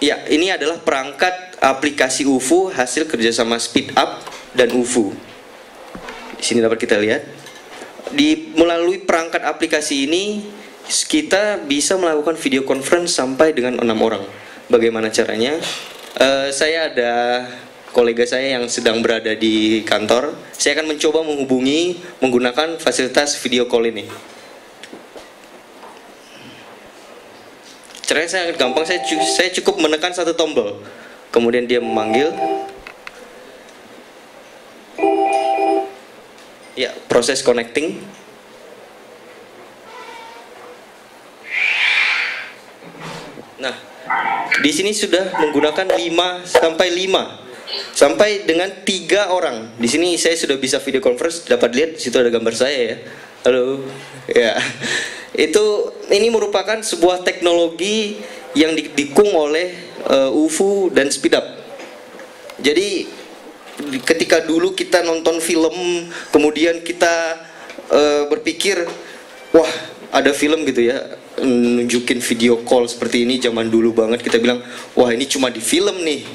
Ya, ini adalah perangkat aplikasi UFO hasil kerjasama SpeedUp dan UFO. Di sini dapat kita lihat. Melalui perangkat aplikasi ini, kita bisa melakukan video conference sampai dengan 6 orang. Bagaimana caranya? Saya ada kolega saya yang sedang berada di kantor. Saya akan mencoba menghubungi menggunakan fasilitas video call ini. Caranya sangat gampang, saya cukup menekan satu tombol, kemudian dia memanggil. Ya, proses connecting. Nah, di sini sudah menggunakan 5 sampai dengan 3 orang. Di sini saya sudah bisa video conference, dapat lihat di situ ada gambar saya ya. Halo. Ya. Ini merupakan sebuah teknologi yang didukung oleh UFO dan SpeedUp. Jadi ketika dulu kita nonton film, kemudian kita berpikir, wah ada film gitu ya, nunjukin video call seperti ini zaman dulu banget, kita bilang, wah ini cuma di film nih,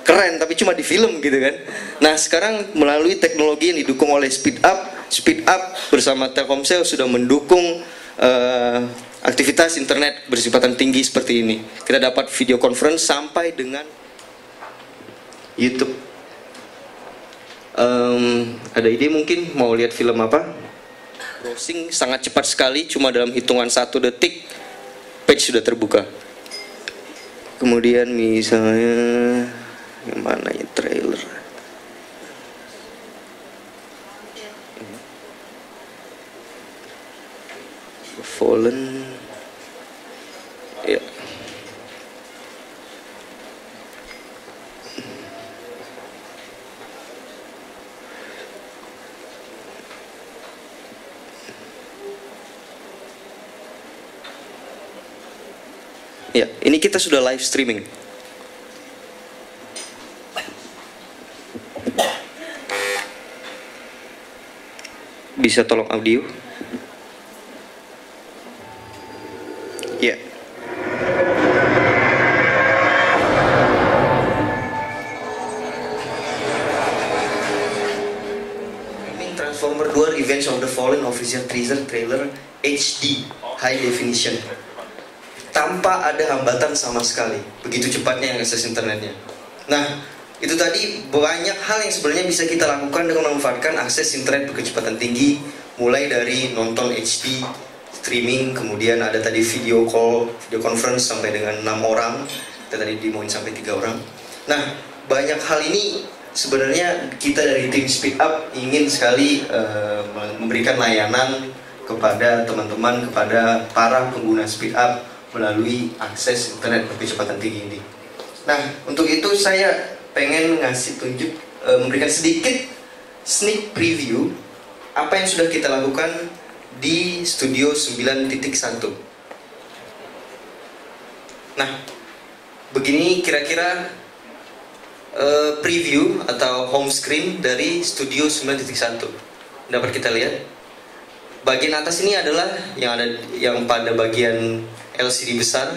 keren tapi cuma di film gitu kan. Nah sekarang melalui teknologi yang didukung oleh SpeedUp bersama Telkomsel sudah mendukung aktivitas internet bersifatan tinggi seperti ini. Kita dapat video conference sampai dengan YouTube. Ada ide mungkin mau lihat film apa? Browsing sangat cepat sekali, cuma dalam hitungan 1 detik page sudah terbuka. Kemudian misalnya yang mana ya, trailer. Fallen. Ya. Ya, ini kita sudah live streaming. Bisa tolong audio? Ya. Transformer 2 Revenge of the Fallen official teaser trailer HD High Definition. Tanpa ada hambatan sama sekali. Begitu cepatnya yang akses internetnya. Nah, itu tadi banyak hal yang sebenarnya bisa kita lakukan dengan memanfaatkan akses internet berkecepatan tinggi. Mulai dari nonton HD, streaming, kemudian ada tadi video call, video conference sampai dengan 6 orang. Kita tadi demoin sampai 3 orang. Nah, banyak hal ini sebenarnya kita dari tim SpeedUp ingin sekali memberikan layanan kepada teman-teman, kepada para pengguna SpeedUp melalui akses internet berkecepatan tinggi ini. Nah, untuk itu saya pengen ngasih tunjuk, memberikan sedikit sneak preview apa yang sudah kita lakukan di Studio 9.1. Nah, begini kira-kira preview atau home screen dari Studio 9.1. Dapat kita lihat. Bagian atas ini adalah yang pada bagian LCD besar,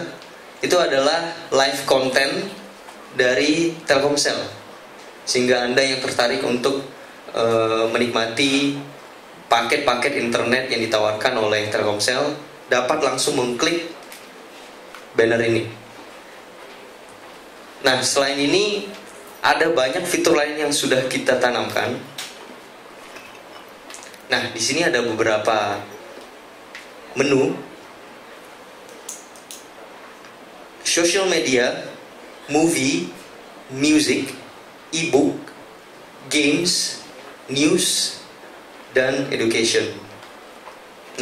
itu adalah live content dari Telkomsel, sehingga Anda yang tertarik untuk menikmati paket-paket internet yang ditawarkan oleh Telkomsel dapat langsung mengklik banner ini. Nah, selain ini ada banyak fitur lain yang sudah kita tanamkan. Nah, di sini ada beberapa menu. Social media, movie, music, e-book, games, news, dan education.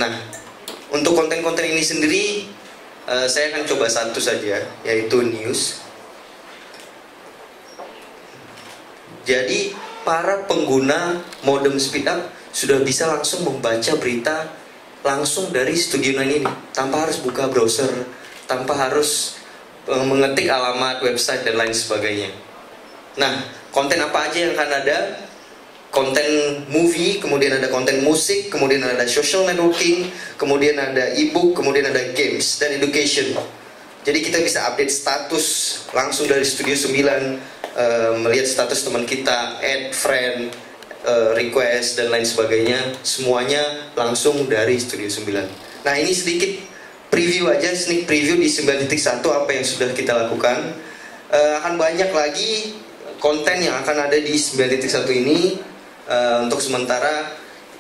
Nah, untuk konten-konten ini sendiri saya akan coba satu saja, yaitu news. Jadi para pengguna modem SpeedUp sudah bisa langsung membaca berita langsung dari Studio 9 ini, tanpa harus buka browser, tanpa harus mengetik alamat website dan lain sebagainya. Nah, konten apa aja yang akan ada? Konten movie, kemudian ada konten musik, kemudian ada social networking, kemudian ada e-book, kemudian ada games dan education. Jadi kita bisa update status langsung dari Studio 9, melihat status teman kita, add friend, request dan lain sebagainya, semuanya langsung dari Studio 9. Nah, ini sedikit preview aja, sneak preview di 9.1 apa yang sudah kita lakukan. Akan banyak lagi konten yang akan ada di 9.1 ini. Untuk sementara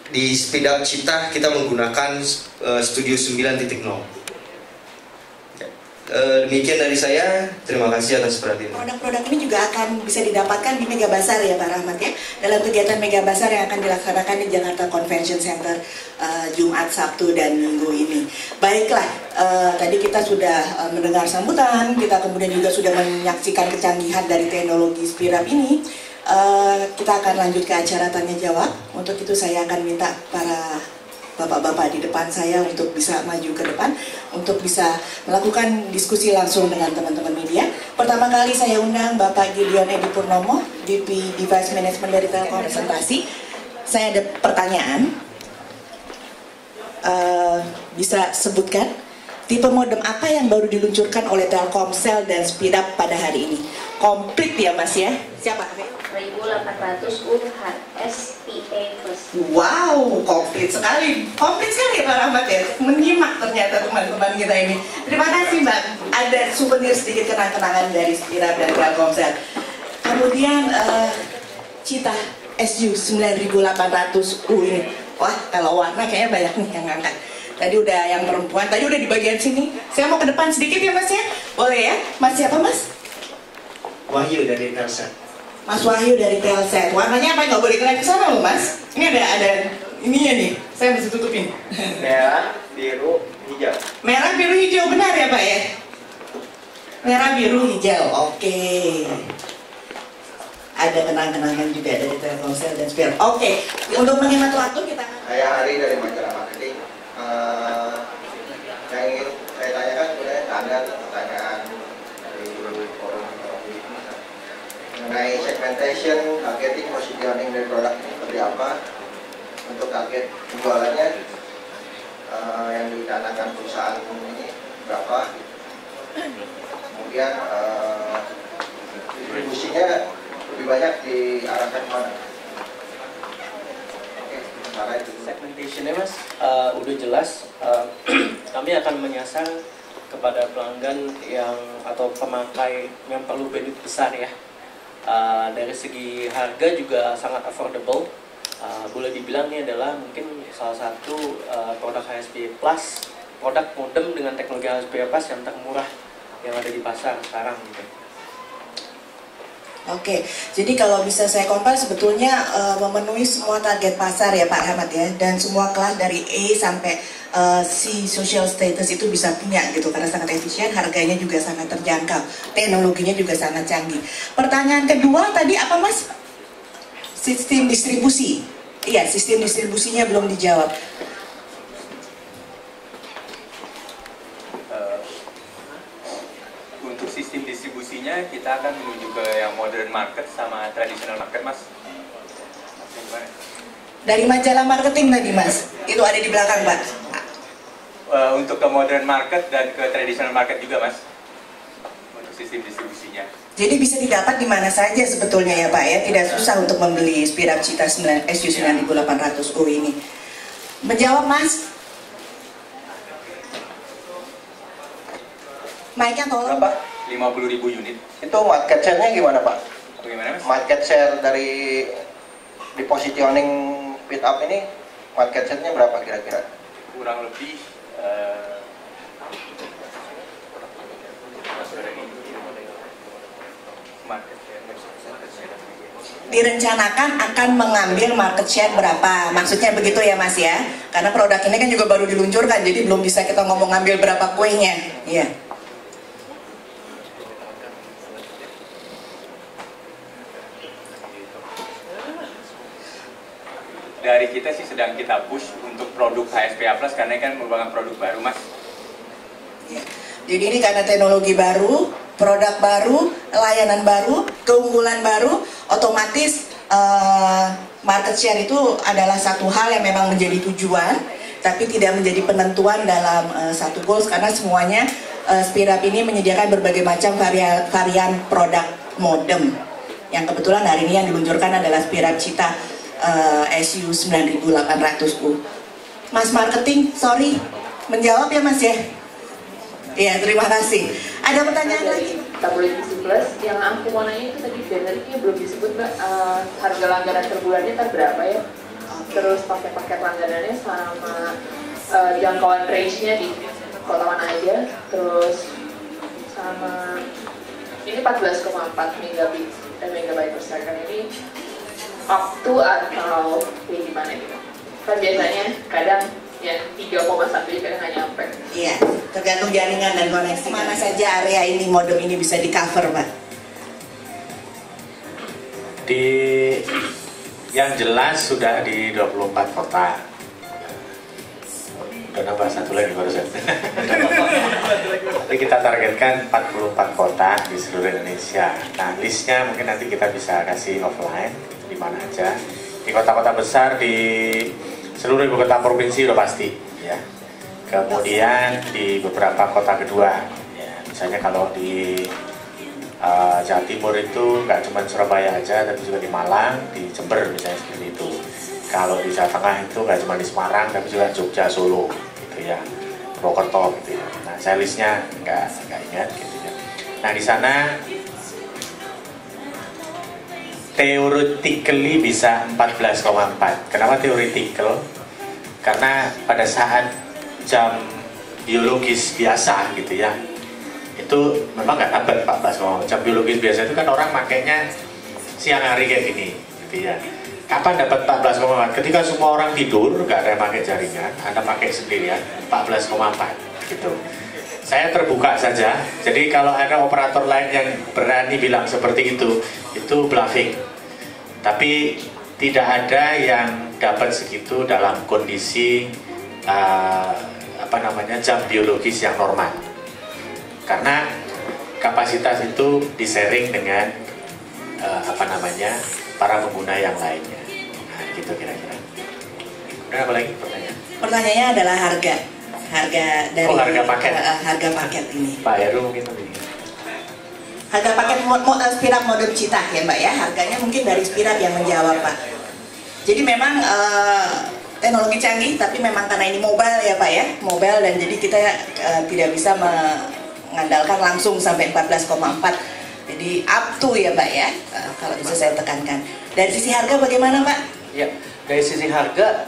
di Speed Up Cita kita menggunakan Studio 9.0. Demikian dari saya, terima kasih atas perhatiannya. Produk-produk ini juga akan bisa didapatkan di Mega Bazar ya Pak Rahmat ya, dalam kegiatan Mega Bazar yang akan dilaksanakan di Jakarta Convention Center Jumat, Sabtu, dan Minggu ini. Baiklah, tadi kita sudah mendengar sambutan, kita kemudian juga sudah menyaksikan kecanggihan dari teknologi Speed Up ini. Kita akan lanjut ke acara tanya jawab. Untuk itu saya akan minta para bapak-bapak di depan saya untuk bisa maju ke depan, untuk bisa melakukan diskusi langsung dengan teman-teman media. Pertama kali saya undang Bapak Gideon Edi Purnomo, VP Device Management dari Telkom presentasi. Saya ada pertanyaan, bisa sebutkan tipe modem apa yang baru diluncurkan oleh Telkomsel dan Speed Up pada hari ini? Komplit ya Mas ya? Siapa? 1800 UHSPA Plus. Wow, komplit sekali. Komplit sekali ya Pak Rahmat ya. Menyimak ternyata teman-teman kita ini. Terima kasih Mbak. Ada souvenir sedikit kenang-kenangan dari Speed Up dan Telkomsel. Kemudian Cita SU 9800U ini. Wah, kalau warna kayaknya banyak nih yang ngangkat. Tadi udah yang perempuan, tadi udah di bagian sini. Saya mau ke depan sedikit ya Mas ya. Boleh ya? Mas siapa Mas? Wahyu dari Telset. Mas Wahyu dari Telset. Warnanya apa? Nggak boleh kena ke sana loh Mas. Ini ada ininya nih. Saya mesti tutupin. Merah, biru, hijau. Merah, biru, hijau, benar ya Pak ya? Merah, biru, hijau. Oke. Ada kenang-kenangan juga dari Telkomsel dan Speed. Oke. Untuk menghemat waktu kita akan. Saya Hari dari Majalah Marketing. Yang ingin saya tanyakan sebenarnya ada pertanyaan dari forum mengenai segmentation, targeting, positioning dari produk ini seperti apa, untuk target penjualannya yang dicanangkan perusahaan ini berapa, kemudian distribusinya lebih banyak diarahkan kemana? Oke, sementara itu. Segmentationnya Mas udah jelas. Kami akan menyasar kepada pelanggan yang atau pemakai yang perlu bandwidth besar ya. Dari segi harga juga sangat affordable. Boleh dibilang ini adalah mungkin salah satu produk HSPA Plus, produk modem dengan teknologi HSPA Plus yang termurah yang ada di pasar sekarang gitu. Oke, jadi kalau bisa saya compare sebetulnya memenuhi semua target pasar ya Pak Rahmat ya, dan semua kelas dari A sampai C social status itu bisa punya gitu, karena sangat efisien, harganya juga sangat terjangkau, teknologinya juga sangat canggih. Pertanyaan kedua tadi apa Mas? Sistem distribusi. Iya, sistem distribusinya belum dijawab. Untuk sistem distribusinya kita akan menuju ke yang modern market sama traditional market Mas. Dari Majalah Marketing tadi Mas, itu ada di belakang Pak. Untuk ke modern market dan ke traditional market juga Mas, untuk sistem distribusinya. Jadi bisa didapat di mana saja sebetulnya ya Pak ya, tidak susah untuk membeli Speed Up Cita SU 9800U ini. Menjawab Mas? Mic-nya tolong. Berapa? 50.000 unit. Itu market share-nya gimana Pak? Bagaimana Mas? Market share dari di positioning Speed Up ini, market share-nya berapa kira-kira? Kurang lebih market share. Direncanakan akan mengambil market share berapa? Maksudnya begitu ya Mas ya? Karena produk ini kan juga baru diluncurkan, jadi belum bisa kita ngomong ngambil berapa kuenya. Iya. Dari kita sih sedang kita push untuk produk HSPA Plus karena kan merupakan produk baru Mas. Ya. Jadi ini karena teknologi baru, produk baru, layanan baru, keunggulan baru, otomatis market share itu adalah satu hal yang memang menjadi tujuan, tapi tidak menjadi penentuan dalam satu goals, karena semuanya Spirap ini menyediakan berbagai macam varian produk modem. Yang kebetulan hari ini yang diluncurkan adalah Spirap Cita SU 9800U. Mas marketing, sorry, menjawab ya Mas ya? Iya, terima kasih. Ada pertanyaan lagi? WTC Plus, yang aku mau nanya itu tadi generiknya belum disebut Mbak, harga langganan per bulannya ntar berapa ya? Terus paket-paket langganannya sama jangkauan range-nya di kota mana aja, terus sama ini 14,4 megabyte per second ini up to atau kayak gimana gitu? Kan biasanya kadang yang 3,1 kadang nggak nyampe. Iya, tergantung jaringan dan koneksi. Mana saja area ini modem ini bisa di cover, Pak? Di yang jelas sudah di 24 kota. Udah nambah satu lagi barusan. Tapi kita targetkan 44 kota di seluruh Indonesia. Nah, listnya mungkin nanti kita bisa kasih offline di mana aja. Di kota-kota besar di seluruh ibu kota provinsi udah pasti, ya. Kemudian di beberapa kota kedua, ya. Misalnya kalau di Jawa Timur itu nggak cuma Surabaya aja, tapi juga di Malang, di Jember misalnya seperti itu. Kalau di Jawa Tengah itu nggak cuma di Semarang, tapi juga Jogja, Solo, gitu ya, Purwokerto, gitu ya. Nah, saya listnya nggak ingat, gitu ya. Nah, di sana theoretically bisa 14,4. Kenapa theoretical? Karena pada saat jam biologis biasa, gitu ya, itu memang nggak dapat 14,4. Jam biologis biasa itu kan orang makainya siang hari kayak gini, gitu ya. Kapan dapat 14,4? Ketika semua orang tidur, nggak ada yang pakai jaringan, Anda pakai sendirian, 14,4 gitu. Saya terbuka saja, jadi kalau ada operator lain yang berani bilang seperti itu bluffing. Tapi tidak ada yang dapat segitu dalam kondisi jam biologis yang normal. Karena kapasitas itu di-sharing dengan para pengguna yang lainnya. Nah, gitu kira-kira. Kemudian apa lagi pertanyaan? Pertanyaannya adalah harga dari harga paket. Harga paket ini. Pak Heru mungkin lebih. Harga paket Spirap modem Cita ya Mbak ya. Harganya mungkin dari Spirap yang menjawab Pak. Jadi memang teknologi canggih, tapi memang karena ini mobile ya Pak ya, mobile, dan jadi kita tidak bisa mengandalkan langsung sampai 14,4. Jadi up to ya Pak ya, kalau bisa saya tekankan. Dari sisi harga bagaimana Pak? Ya, dari sisi harga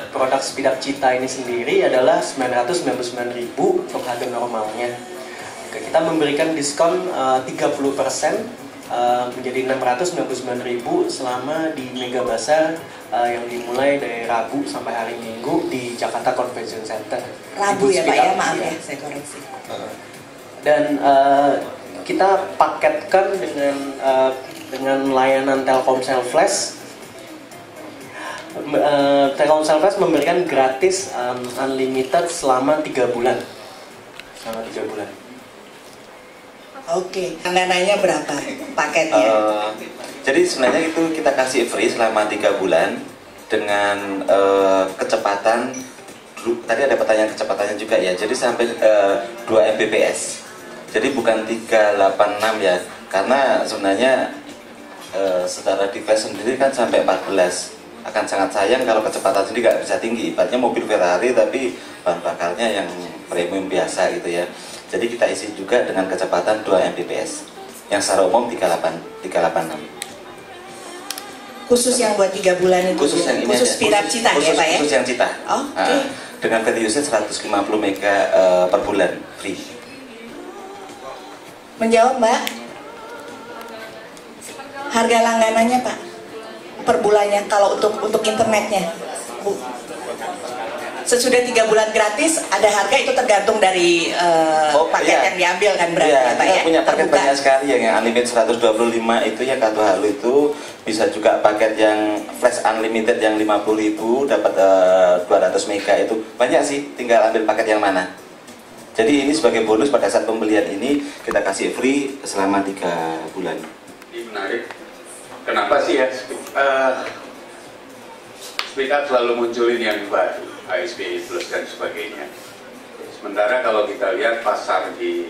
produk Spirap Cita ini sendiri adalah 999.000 untuk harga normalnya. Kita memberikan diskon 30% menjadi 699.000 selama di Mega Bazar yang dimulai dari Rabu sampai hari Minggu di Jakarta Convention Center. Rabu ya Pak ya, maaf ya, saya koreksi. Dan kita paketkan dengan layanan Telkomsel Flash. Telkomsel Flash memberikan gratis unlimited selama 3 bulan. Oke, langganannya berapa paketnya? Jadi sebenarnya itu kita kasih free selama 3 bulan dengan kecepatan. Tadi ada pertanyaan kecepatannya juga ya. Jadi sampai 2 Mbps. Jadi bukan 386 ya. Karena sebenarnya secara device sendiri kan sampai 14. Akan sangat sayang kalau kecepatan sendiri nggak bisa tinggi. Ibaratnya mobil Ferrari tapi bahan bakarnya yang premium biasa gitu ya. Jadi kita isi juga dengan kecepatan 2 Mbps yang secara umum 386. Khusus yang buat 3 bulan itu? Khusus yang ini khusus aja. Spirap Cita ya Pak ya? Khusus yang Cita. Oke. Dengan value usage 150 mega per bulan free. Menjawab Mbak? Harga langganannya Pak? Per bulannya kalau untuk internetnya? Bu. Sesudah 3 bulan gratis, ada harga itu tergantung dari paket yang diambil kan berarti ya Pak ya? Kita punya paket banyak sekali yang unlimited 125 itu ya kartu halu itu, bisa juga paket yang flash unlimited yang 50.000 dapat 200 mega itu banyak sih, tinggal ambil paket yang mana. Jadi ini sebagai bonus pada saat pembelian ini kita kasih free selama 3 bulan. Ini menarik. Kenapa sih ya? Spirap selalu munculin yang baru, ASP Plus dan sebagainya. Sementara kalau kita lihat pasar di